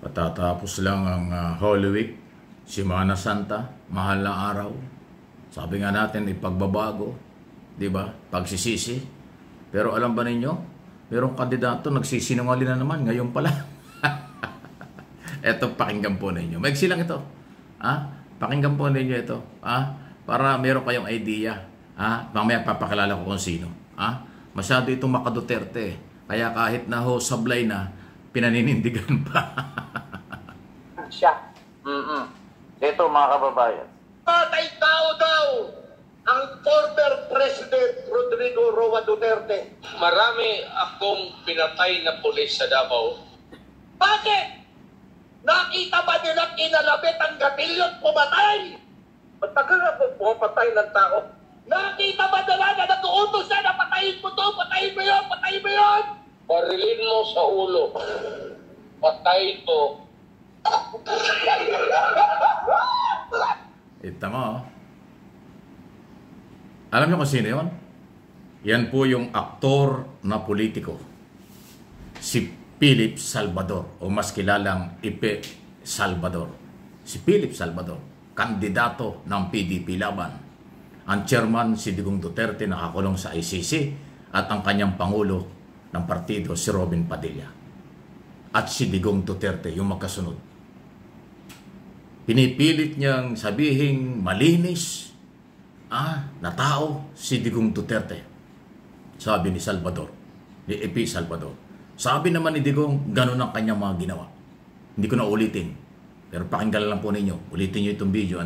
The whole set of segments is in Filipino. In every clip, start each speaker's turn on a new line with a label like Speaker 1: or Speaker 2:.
Speaker 1: Patatapos lang ang Holy Week, Semana Santa, mahal na araw. Sabi nga natin, ipagbabago, di ba? Pagsisisi. Pero alam ba ninyo, merong kandidato nagsisinungaling na naman ngayon pala. Eto, pakinggan po ninyo. Maigsi lang ito. Pakinggan po ninyo ito. Para meron kayong idea. Mamaya papakilala ko kung sino. Masyado itong makaduterte. Kaya kahit na ho sablay na, pinaninindigan pa.
Speaker 2: Siya. Dito mga kababayan.
Speaker 3: Patay tao daw ang former President Rodrigo Roa Duterte.
Speaker 4: Marami akong pinatay na pulis sa Davao.
Speaker 3: Bakit? Nakita ba nila kinalabit ang gatilyo at pumatay? Matagal na po pumapatay ng tao. Nakita ba nila na nag-uutos na patayin mo to, patayin mo yun, patayin mo yun?
Speaker 4: Barilin mo sa ulo. Patay to.
Speaker 1: Ito mo. Alam niyo kung sino yun? Yan po yung aktor na politiko. Si Philip Salvador, o mas kilalang Ipe Salvador. Si Philip Salvador, kandidato ng PDP Laban. Ang chairman si Digong Duterte, nakakulong sa ICC, at ang kanyang pangulo ng partido si Robin Padilla. At si Digong Duterte, yung magkasunod. Pinipilit niyang sabihing malinis na tao si Digong Duterte. Sabi ni Salvador, ni Epi Salvador. Sabi naman ni Digong, ganun ang kanyang mga ginawa. Hindi ko na ulitin. Pero pakinggan lang po ninyo. Ulitin niyo itong video.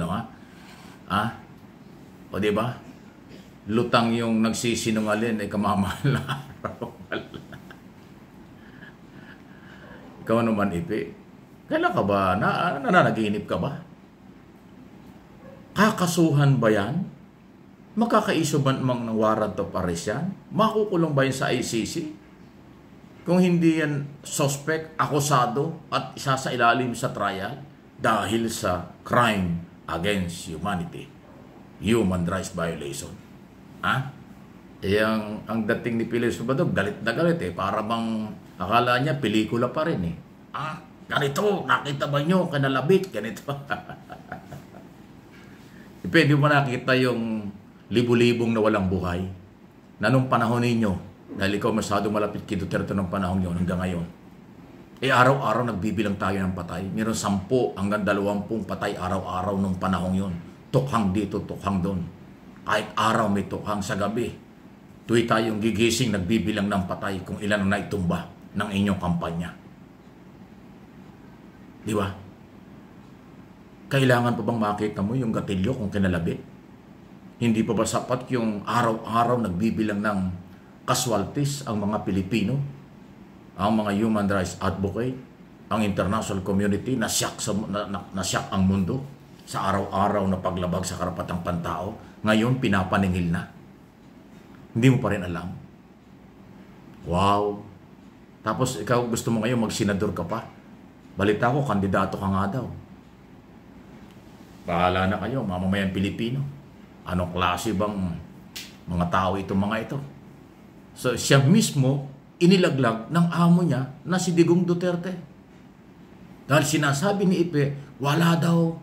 Speaker 1: O diba? Lutang yung nagsisinungaling ay kamamahal na araw. Ikaw naman, Epi. Kailan ka ba? Nananaginip ka ba? Kakasuhan ba yan? Makakaiso ba ng warrant of arrest yan? Makukulong ba yan sa ICC? Kung hindi yan suspect, akusado, at isa sa ilalim sa trial dahil sa crime against humanity, human rights violation. Ang dating ni Philip Salvador, galit na galit para bang akala niya pelikula pa rin ganito, nakita ba nyo, kanalabit, ganito. Pwede mo nakita yung libu-libong na walang buhay na nung panahon ninyo, dahil ikaw masyado malapit kay Duterte ng panahon yun hanggang ngayon. Araw-araw nagbibilang tayo ng patay. Meron 10 hanggang 20 patay araw-araw nung panahon yun. Tukhang dito, tukhang doon. Kahit araw may tukhang sa gabi. Tuwi tayong gigising, nagbibilang ng patay kung ilan ang naitumba ng inyong kampanya. Di ba? Kailangan pa bang makita mo yung gatilyo kung kinalabit? Hindi pa ba sapat yung araw-araw nagbibilang ng casualties ang mga Pilipino, ang mga human rights advocate, ang international community, nasyak ang mundo sa araw-araw na paglabag sa karapatang pantao? Ngayon, pinapaningil na. Hindi mo pa rin alam. Wow! Tapos ikaw gusto mo ngayon magsenador ka pa. Balita ko, kandidato ka nga daw. Bahala na kayo, mamamayang Pilipino. Anong klase bang mga tao itong mga ito? So siya mismo, inilaglag ng amo niya na si Digong Duterte. Dahil sinasabi ni Ipe, wala daw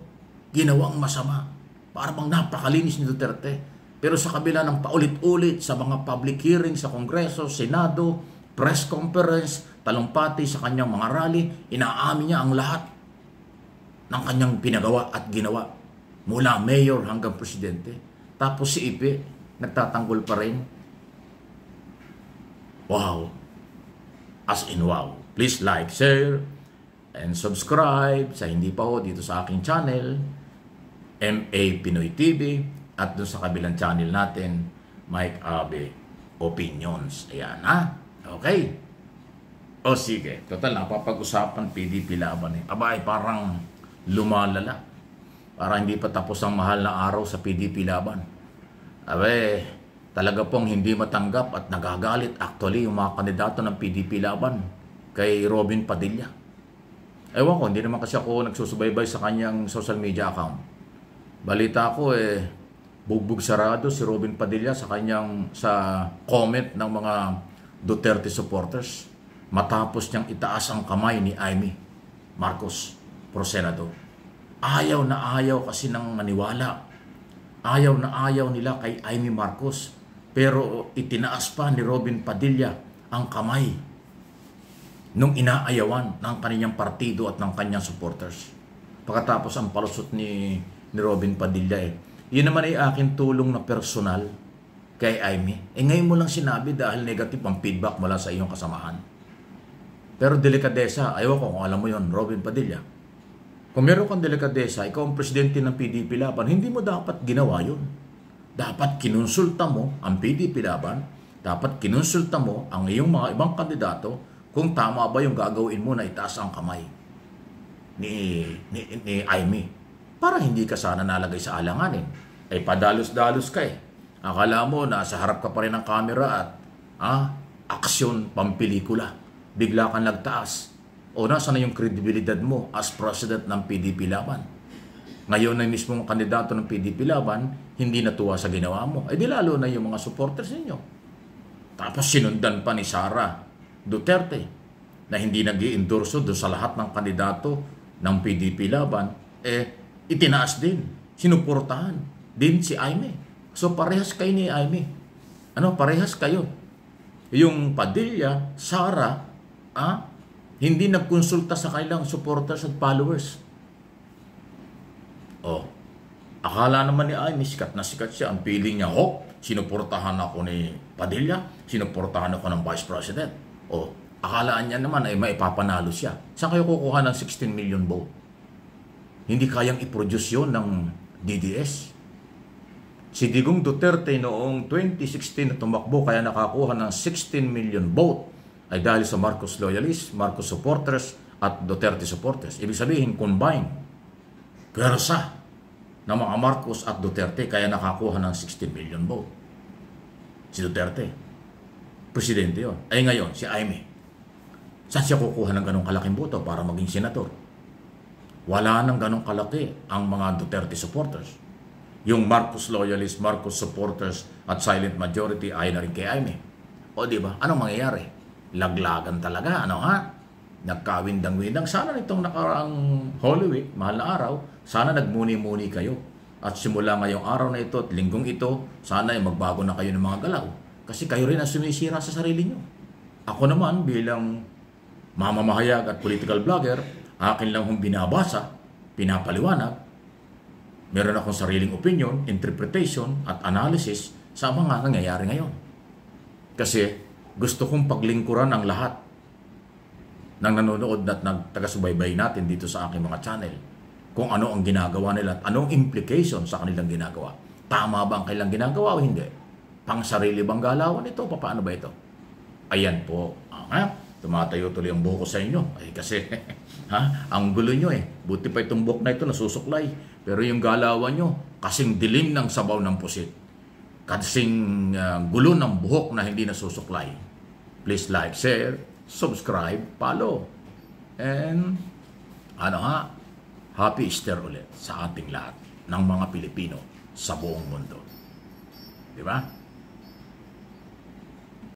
Speaker 1: ginawang masama. Para bang napakalinis ni Duterte. Pero sa kabila ng paulit-ulit sa mga public hearing sa Kongreso, Senado, press conference, talumpati sa kanyang mga rally, inaamin niya ang lahat ng kanyang pinagawa at ginawa mula mayor hanggang presidente. Tapos si Ipe, nagtatanggol pa rin. Wow! As in wow! Please like, share, and subscribe sa hindi pa ho dito sa aking channel, MA Pinoy TV, at doon sa kabilang channel natin, Mike Abe Opinions. Ayan Okay. O sige, total napapag-usapan PDP Laban Abay, parang lumalala. Parang hindi pa tapos ang mahal na araw sa PDP Laban. Talaga pong hindi matanggap at nagagalit actually yung mga kandidato ng PDP Laban kay Robin Padilla. Ewan ko, hindi naman kasi ako nagsusubaybay sa kanyang social media account. Balita ko bugbog sarado si Robin Padilla sa kanyang comment ng mga Duterte supporters matapos niyang itaas ang kamay ni Amy Marcos for Senado. Ayaw na ayaw kasi ng maniwala. Ayaw na ayaw nila kay Amy Marcos. Pero itinaas pa ni Robin Padilla ang kamay nung inaayawan ng kanyang partido at ng kanyang supporters. Pagkatapos ang palusot ni Robin Padilla yun naman ay aking tulong na personal kay Amy. Ngayon mo lang sinabi dahil negative ang feedback mula sa iyong kasamahan. Pero delikadesa, ayaw ko kung alam mo yon, Robin Padilla. Kung meron kang delikadesa, ikaw ang presidente ng PDP Laban, hindi mo dapat ginawa yun. Dapat kinonsulta mo ang PDP Laban, dapat kinonsulta mo ang iyong mga ibang kandidato kung tama ba yung gagawin mo na itaas ang kamay ni Amy. Para hindi ka sana nalagay sa alanganin. Ay padalos-dalos ka Akala mo nasa harap ka pa rin ng camera at aksyon pampelikula. Bigla kang nagtaas. O nasa na yung kredibilidad mo as president ng PDP Laban? Ngayon na mismong kandidato ng PDP Laban, hindi natuwa sa ginawa mo. Di lalo na yung mga supporters ninyo. Tapos sinundan pa ni Sara Duterte na hindi nag-i-endorso doon sa lahat ng kandidato ng PDP Laban. Itinaas din. Sinuportahan din si Amy. So parehas kayo ni Amy. Parehas kayo. Yung Padilla, Sara, hindi nagkonsulta sa kanilang supporters at followers. Akala naman ni Amy, sikat na sikat siya. Ang feeling niya, sinuportahan ako ni Padilla, sinuportahan ako ng Vice President. Akalaan niya naman ay maipapanalo siya. Saan kayo kukuha ng 16 million vote? Hindi kayang i-produce yun ng DDS. Si Digong Duterte noong 2016 na tumakbo kaya nakakuha ng 16 million vote ay dahil sa Marcos loyalists, Marcos supporters at Duterte supporters. Ibig sabihin, combine. Pwersa ng mga Marcos at Duterte kaya nakakuha ng 16 million vote. Si Duterte. Presidente yun. Ngayon, si Amy. Saan siya kukuha ng ganong kalaking boto para maging senador? Wala nang ganong kalaki ang mga Duterte supporters. Yung Marcos loyalists, Marcos supporters at silent majority ay na rin kay Amy. Diba? Anong mangyayari? Laglagan talaga, Nagkawindang-windang. Sana nitong nakaraang Holy Week, mahal na araw, sana nagmuni-muni kayo. At simula ngayong araw na ito at linggong ito, sana ay magbago na kayo ng mga galaw. Kasi kayo rin ang sumisira sa sarili nyo. Ako naman bilang mamamahayag at political blogger, akin lang hong binabasa, pinapaliwanag. Meron akong sariling opinion, interpretation at analysis sa mga nangyayari ngayon. Kasi gusto kong paglingkuran ang lahat ng nanonood at nagtagasubaybay natin dito sa aking mga channel. Kung ano ang ginagawa nila at anong implication sa kanilang ginagawa. Tama ba ang kanilang ginagawa o hindi? Pang sarili bang galawan ito? Paano ba ito? Ayan po. Tumatayo tuloy ang buhok ko sa inyo. Kasi ang gulo nyo Buti pa itong buhok na ito nasusuklay. Pero yung galawan nyo, kasing dilim ng sabaw ng pusit. Kasing gulo ng buhok na hindi nasusuklay. Please like, share, subscribe, follow. And Happy Easter ulit sa ating lahat ng mga Pilipino sa buong mundo. Di ba?